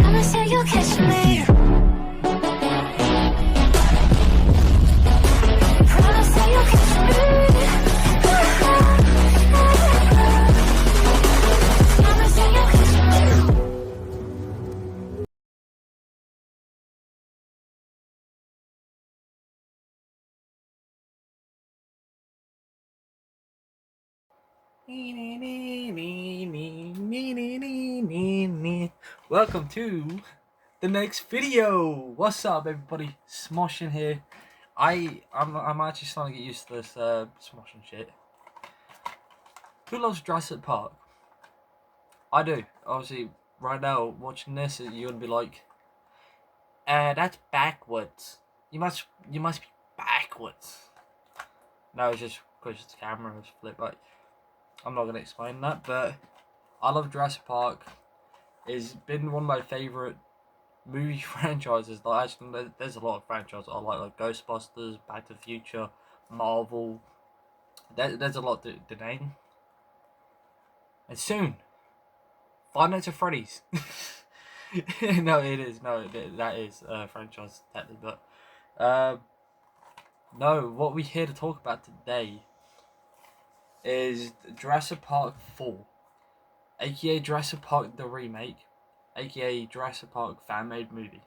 Promise that you'll catch me. Promise that you'll catch me. Promise that you'll catch me. Welcome to the next video. What's up, everybody? Smoshing here. I'm actually starting to get used to this smoshing shit. Who loves Jurassic Park? I do. Obviously, right now watching this, you're gonna be like, that's backwards. You must be backwards. No, it's just because the camera is flipped right. I'm not gonna explain that, but I love Jurassic Park. It's been one of my favourite movie franchises. Like, actually, there's a lot of franchises I like Ghostbusters, Back to the Future, Marvel. There's a lot to name. And soon, Five Nights at Freddy's. No, it is. No, that is a franchise technically, but no. What we're here to talk about today is Jurassic Park 4, aka Jurassic Park the remake, aka Jurassic Park fan-made movie.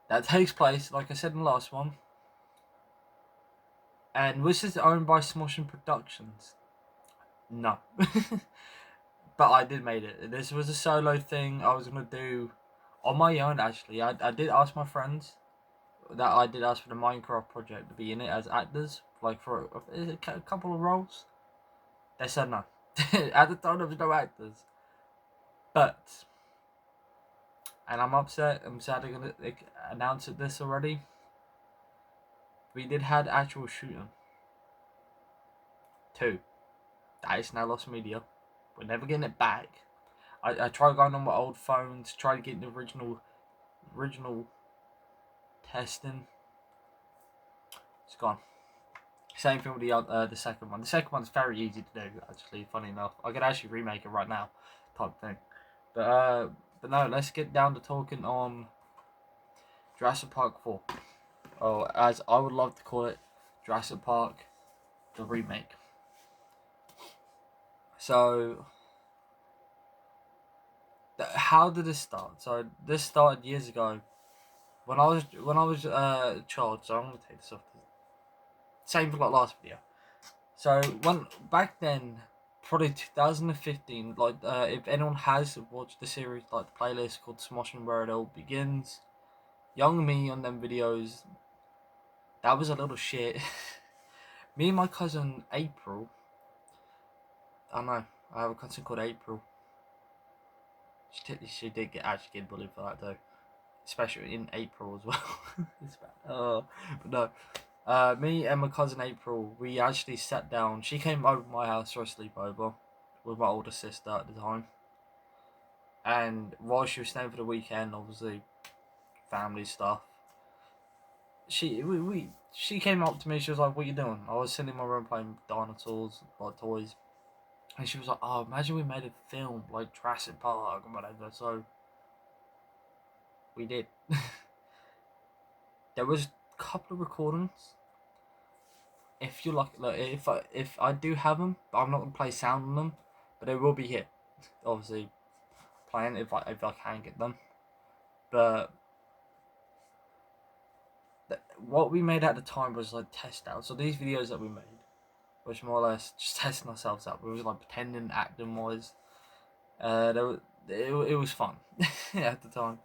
That takes place, like I said in the last one, and this is owned by Smoshing Productions. No. But I did make it. This was a solo thing I was going to do on my own, actually. I did ask my friends, that I did ask for the Minecraft project to be in it as actors, like for a couple of roles. They said no. At the time, there was no actors. But, and I'm upset, I'm sad they're going to announce this already. We did had actual shooting. 2. That is now lost media. We're never getting it back. I tried going on my old phones, tried to get the original testing. It's gone. Same thing with the second one. The second one's very easy to do, actually. Funny enough, I could actually remake it right now, type thing. But no, let's get down to talking on Jurassic Park 4, or as I would love to call it, Jurassic Park the remake. So, how did this start? So this started years ago, when I was a child. So I'm gonna take this off. Same for like last video. So back then, probably 2015. Like if anyone has watched the series, like the playlist called Smoshing Where It All Begins, young me on them videos, that was a little shit. Me and my cousin April. I know I have a cousin called April. She did actually get bullied for that though, especially in April as well. It's bad. But no. Me and my cousin April, we actually sat down. She came over to my house for a sleepover with my older sister at the time. And while she was staying for the weekend, obviously, family stuff, she came up to me. She was like, "What you doing?" I was sitting in my room playing dinosaurs, like toys. And she was like, "Oh, imagine we made a film like Jurassic Park and whatever." So we did. There was a couple of recordings. If you like, if I do have them, but I'm not gonna play sound on them, but they will be here. Obviously, playing if I can get them. But what we made at the time was like test out. So these videos that we made was more or less just testing ourselves out. We was like pretending acting was. It was fun at the time.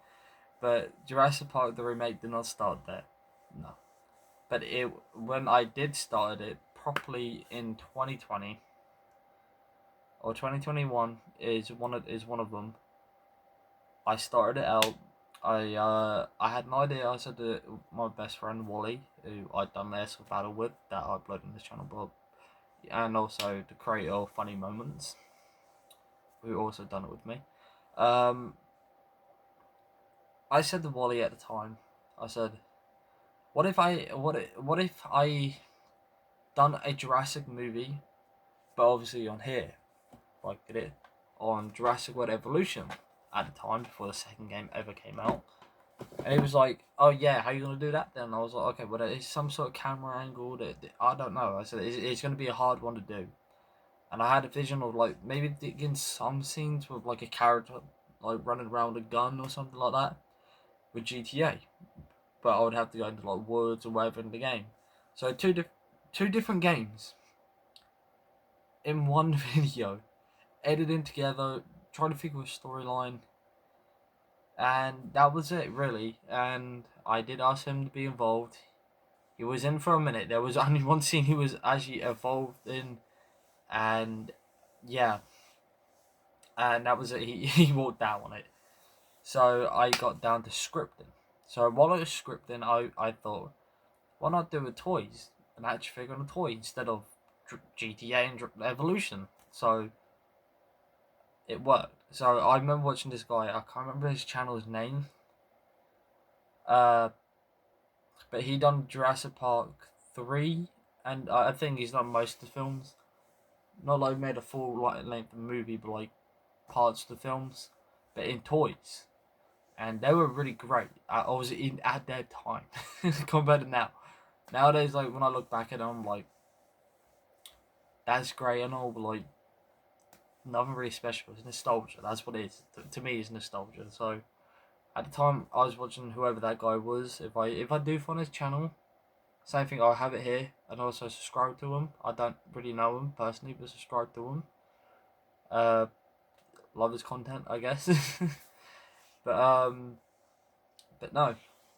But Jurassic Park the remake did not start there. No. But when I did start it properly in 2020 or 2021 is one of them. I started it out. I had no idea. I said to my best friend Wally, who I'd done the Airsoft battle with, that I uploaded on this channel, but and also the creator of Funny Moments, who also done it with me. I said to Wally at the time, I said, what if I done a Jurassic movie, but obviously on here, like it on Jurassic World Evolution, at the time before the second game ever came out. And he was like, "Oh yeah, how you gonna do that then?" And I was like, "Okay, well it's some sort of camera angle that I don't know." I said it's gonna be a hard one to do. And I had a vision of like maybe in some scenes with like a character like running around with a gun or something like that with GTA, but I would have to go into like woods or whatever in the game. So two different games in one video, editing together, trying to figure a storyline, and that was it really. And I did ask him to be involved. He was in for a minute. There was only one scene he was actually involved in, and yeah, and that was it. He walked out on it. So I got down to scripting. So while I was scripting, I thought, why not do a toys, an action figure on a toy instead of GTA and Evolution? So it worked. So I remember watching this guy. I can't remember his channel's name. Uh, but he done Jurassic Park 3, and I think he's done most of the films. Not like made a full like length movie, but like parts of the films, but in toys, and they were really great. I was in at their time compared to now. Nowadays, like when I look back at them, I'm like, that's great and all, but like nothing really special. It's nostalgia. That's what it is. To me, it's nostalgia. So at the time, I was watching whoever that guy was. If I do find his channel, same thing. I'll have it here and also subscribe to him. I don't really know him personally, but subscribe to him. Uh, love his content, I guess. but but no,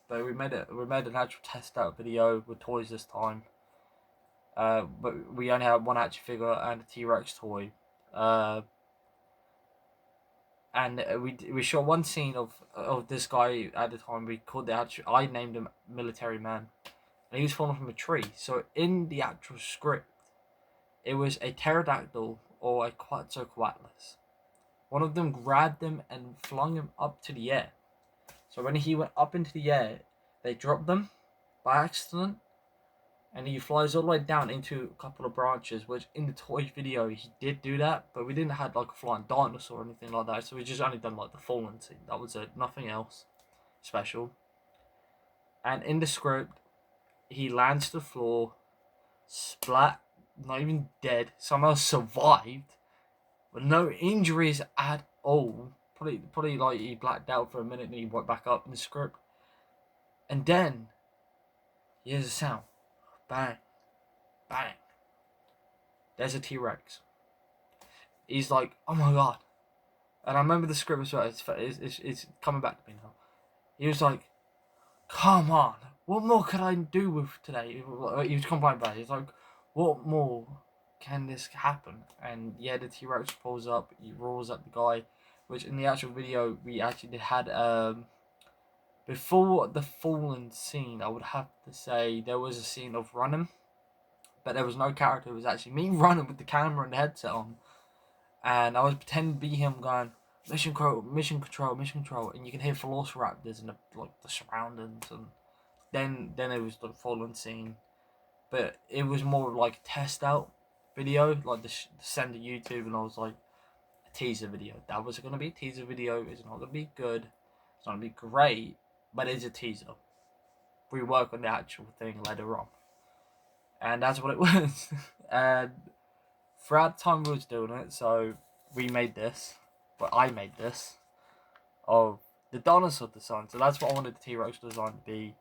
but we made it. We made an actual test out video with toys this time. But we only had one action figure and a T-Rex toy. And we shot one scene of this guy at the time. We called the actual. I named him Military Man, and he was falling from a tree. So in the actual script, it was a pterodactyl or a Quetzalcoatlus. One of them grabbed him and flung him up to the air. So when he went up into the air, they dropped them by accident, and he flies all the way down into a couple of branches, which in the toy video he did do that, but we didn't have like a flying dinosaur or anything like that, so we just only done like the fallen scene. That was it, nothing else special. And in the script, he lands to the floor, splat, not even dead, somehow survived, with no injuries at all. Probably like he blacked out for a minute and he went back up in the script. And then, here's a sound. Bang. Bang. There's a T-Rex. He's like, oh my god. And I remember the script as well. It's coming back to me now. He was like, come on. What more could I do with today? He was complaining about it. He's like, what more can this happen? And yeah, the T-Rex pulls up. He roars at the guy. Which in the actual video, we actually had before the fallen scene, I would have to say there was a scene of running, but there was no character. It was actually me running with the camera and the headset on, and I was pretending to be him going mission control, mission control, mission control, and you can hear velociraptors in the surroundings, and then it was the fallen scene, but it was more like a test out video, like the send to YouTube, and I was like a teaser video. That was gonna be a teaser video. It's not gonna be good. It's not gonna be great, but it's a teaser. We work on the actual thing later on, and that's what it was. And throughout the time we was doing it, so we made this, but I made this of the dinosaur design. So that's what I wanted the T-Rex design to be.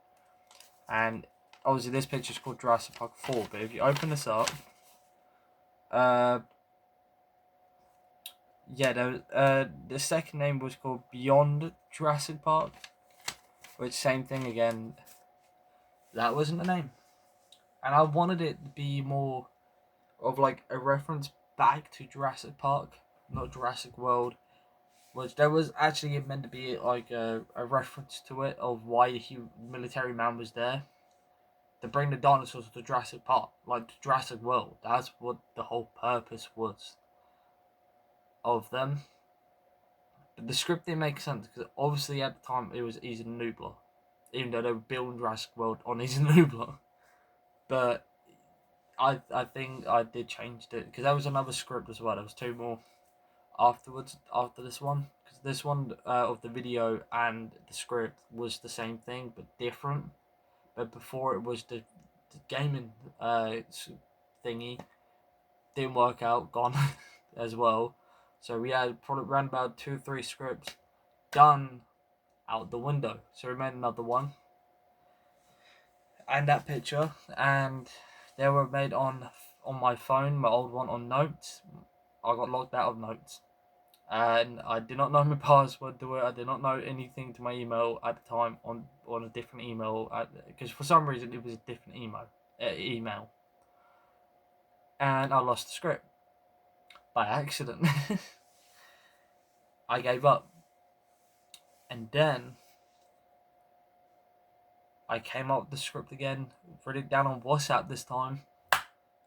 And obviously this picture is called Jurassic Park 4, but if you open this up, the second name was called Beyond Jurassic Park, which same thing again, that wasn't the name. And I wanted it to be more of like a reference back to Jurassic Park, not Jurassic World, which there was actually meant to be like a reference to it of why the military man was there to bring the dinosaurs to Jurassic Park, like to Jurassic World. That's what the whole purpose was of them. But the script didn't make sense because obviously at the time it was Isla Nublar, even though they were building Jurassic World on Isla Nublar. But I think I did change it because there was another script as well. There was two more afterwards after this one because this one of the video and the script was the same thing but different. But before it was the gaming thingy didn't work out, gone as well. So we had probably around about 2 or 3 scripts done out the window. So we made another one and that picture, and they were made on my phone, my old one, on Notes. I got locked out of Notes, and I did not know my password to it. I did not know anything to my email at the time on a different email, because for some reason it was a different email, and I lost the script by accident. I gave up, and then I came up with the script again, wrote it down on WhatsApp this time,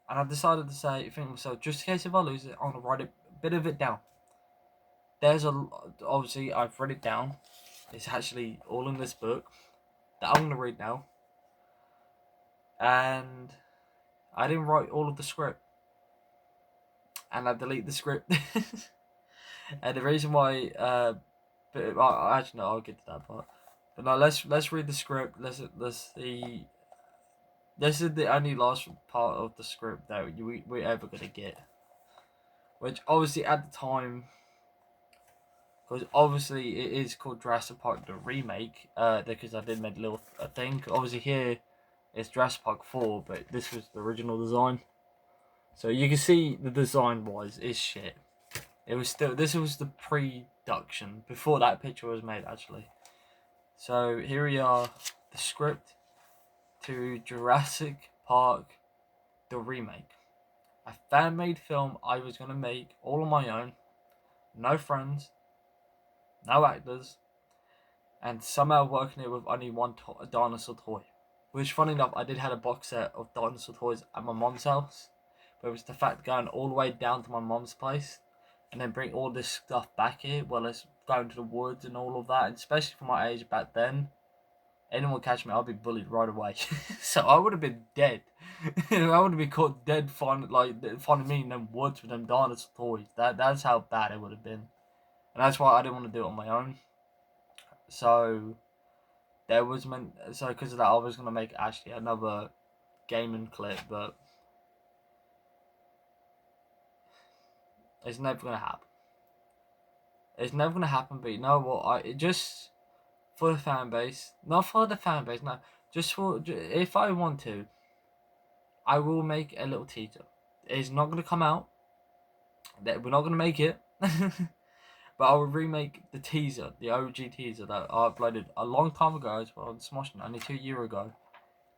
and I decided to think to myself, just in case if I lose it, I'm gonna write a bit of it down. Obviously I've read it down. It's actually all in this book that I'm gonna read now, and I didn't write all of the script, and I delete the script. And the reason why, actually no, I'll get to that part. But no, let's read the script. Let's see. This is the only last part of the script that we're ever gonna get. Which obviously at the time, because obviously it is called Jurassic Park the remake, because I did make a little thing. Obviously here it's Jurassic Park 4, but this was the original design. So you can see the design wise is shit. It was still, this was the pre-production before that picture was made actually. So here we are, the script to Jurassic Park the remake. A fan-made film I was gonna make all on my own, no friends, no actors, and somehow working it with only one dinosaur toy. Which, funny enough, I did have a box set of dinosaur toys at my mom's house, but it was the fact going all the way down to my mom's place and then bring all this stuff back here, well, it's going to the woods and all of that, and especially for my age back then, anyone catch me, I'll be bullied right away. So I would have been dead. I would have been caught dead finding me in them woods with them dinosaur toys. That's how bad it would have been, and that's why I didn't want to do it on my own. So because of that, I was gonna make actually another gaming clip, but it's never gonna happen. It's never gonna happen. But you know what? Just for the fan base, not for the fan base, no. Just for, if I want to, I will make a little teaser. It's not gonna come out. That we're not gonna make it. But I will remake the teaser, the OG teaser that I uploaded a long time ago as well on Smosh, only 2 years ago,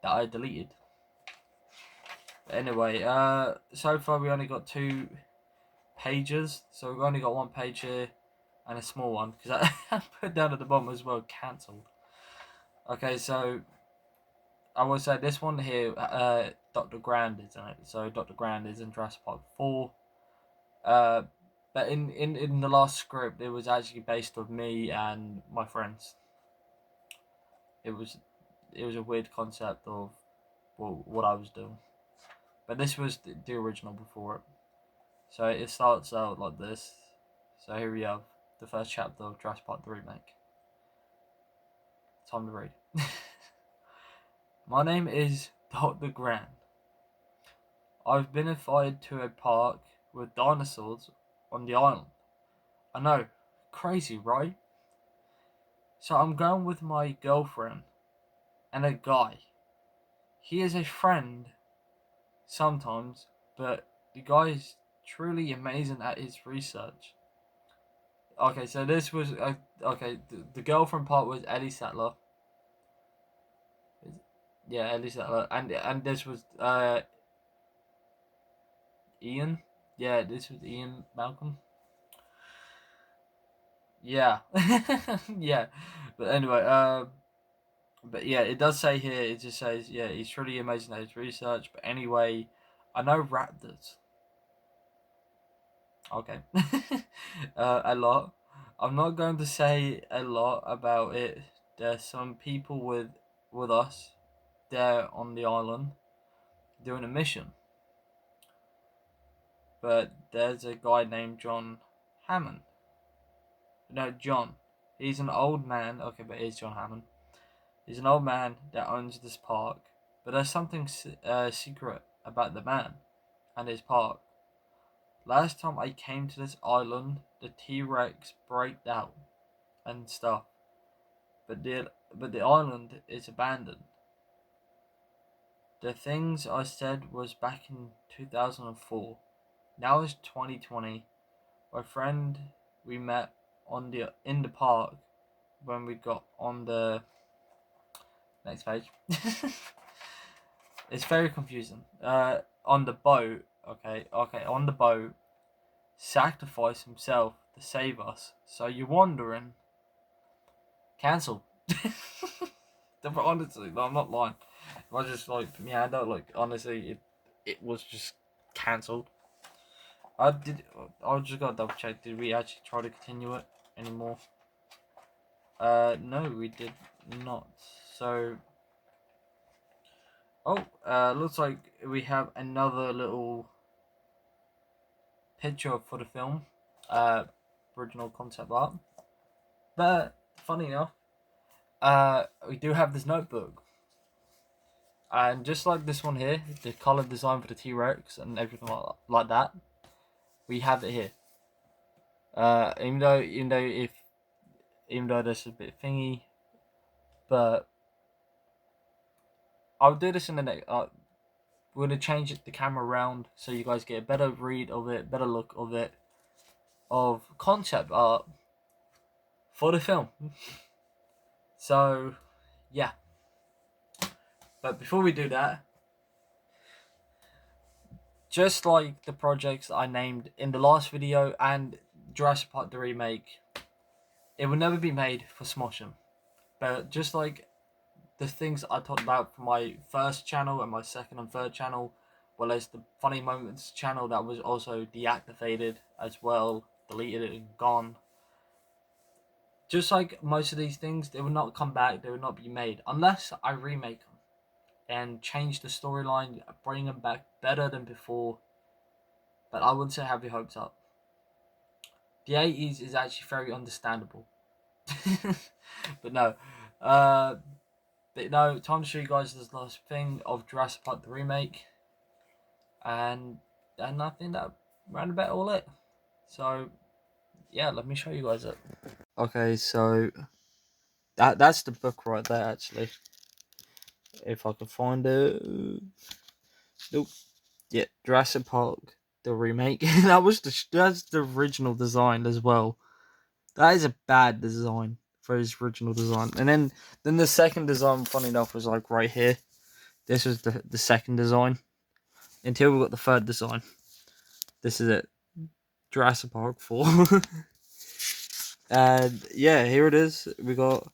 that I deleted. But anyway, so far we only got 2 pages, so we've only got 1 page here and a small one because I put down at the bottom as well, cancelled. Okay, so I will say this one here, Dr. Grand is in it. So Dr. Grand is in Jurassic Park 4. But in the last script, it was actually based on me and my friends. It was a weird concept of what I was doing. But this was the original before it. So it starts out like this. So here we have the first chapter of Jurassic Park the remake. Time to read. My name is Dr. Grant. I've been invited to a park with dinosaurs on the island. I know, crazy, right? So I'm going with my girlfriend and a guy. He is a friend sometimes, but the guy is truly amazing at his research. Okay, so this was okay. The girlfriend part was Ellie Sattler. Yeah, Ellie Sattler, and this was Ian. Yeah, this was Ian Malcolm. Yeah, yeah. But anyway, but yeah, it does say here. It just says, yeah, he's truly amazing at his research. But anyway, I know raptors. Okay, a lot. I'm not going to say a lot about it. There's some people with us there on the island doing a mission. But there's a guy named John Hammond. no, John. He's an old man. Okay, but it's John Hammond. He's an old man that owns this park, but there's something secret about the man and his park. Last time I came to this island, the T-Rex breaked out and stuff, but the island is abandoned. The things I said was back in 2004. Now it's 2020. My friend we met in the park when we got on the next page. It's very confusing. On the boat, okay, on the boat, sacrificed himself to save us. So you're wondering, cancel. Honestly, no, I'm not lying. If I just like put my hand out, like honestly, it was just cancelled. I just gotta double check. Did we actually try to continue it anymore? No, we did not. So, looks like we have another little picture for the film, original concept art. But funny enough, we do have this notebook, and just like this one here, the color design for the T-Rex and everything like that, we have it here. Even though this is a bit thingy, but I'll do this in the next. We're gonna change the camera around so you guys get a better read of it, better look of it, of concept art for the film. So, yeah. But before we do that, just like the projects I named in the last video and Jurassic Park the remake, it will never be made for Smoshing. But just like the things I talked about for my first channel and my second and third channel, well as the Funny Moments channel that was also deactivated as well, deleted and gone. Just like most of these things, they will not come back, they will not be made unless I remake them and change the storyline, bring them back better than before. But I wouldn't say have your hopes up. The 80s is actually very understandable. But no. But no, time to show you guys this last thing of Jurassic Park the remake. And I think that round about all it. So yeah, let me show you guys it. Okay, so that's the book right there actually. If I can find it. Nope. Yeah, Jurassic Park the remake. That's the original design as well. That is a bad design for his original design. And then the second design, funny enough, was like right here. This was the second design. Until we got the third design. This is it. Jurassic Park 4. And yeah, here it is. We got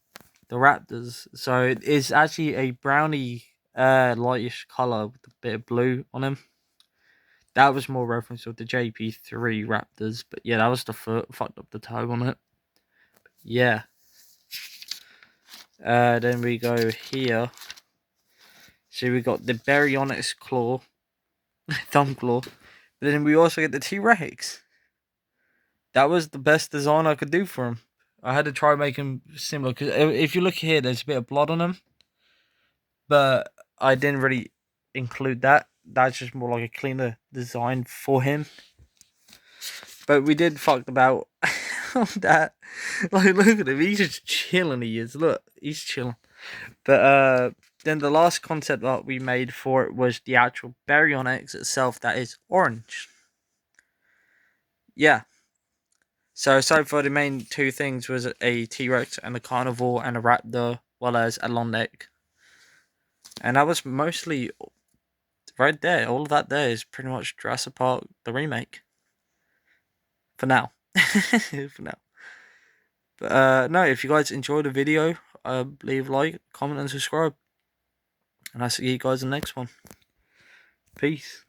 the raptors. So it is actually a browny lightish colour with a bit of blue on him. That was more reference with the JP3 raptors. But yeah, that was the foot. Fucked up the toe on it. Yeah. Then we go here. So we got the Baryonyx claw. Thumb claw. But then we also get the T-Rex. That was the best design I could do for him. I had to try and make him similar. Because if you look here, there's a bit of blood on him. But I didn't really include that. That's just more like a cleaner design for him. But we did fuck about on that. Like, look at him. He's just chilling, he is. Look, he's chilling. But then the last concept art we made for it was the actual Baryonyx itself that is orange. Yeah. So far the main two things was a T-Rex and a carnivore and a raptor, well as a long neck. And that was mostly right there. All of that there is pretty much Jurassic Park the remake. For now. For now. But no, if you guys enjoyed the video, leave a like, comment and subscribe. And I'll see you guys in the next one. Peace.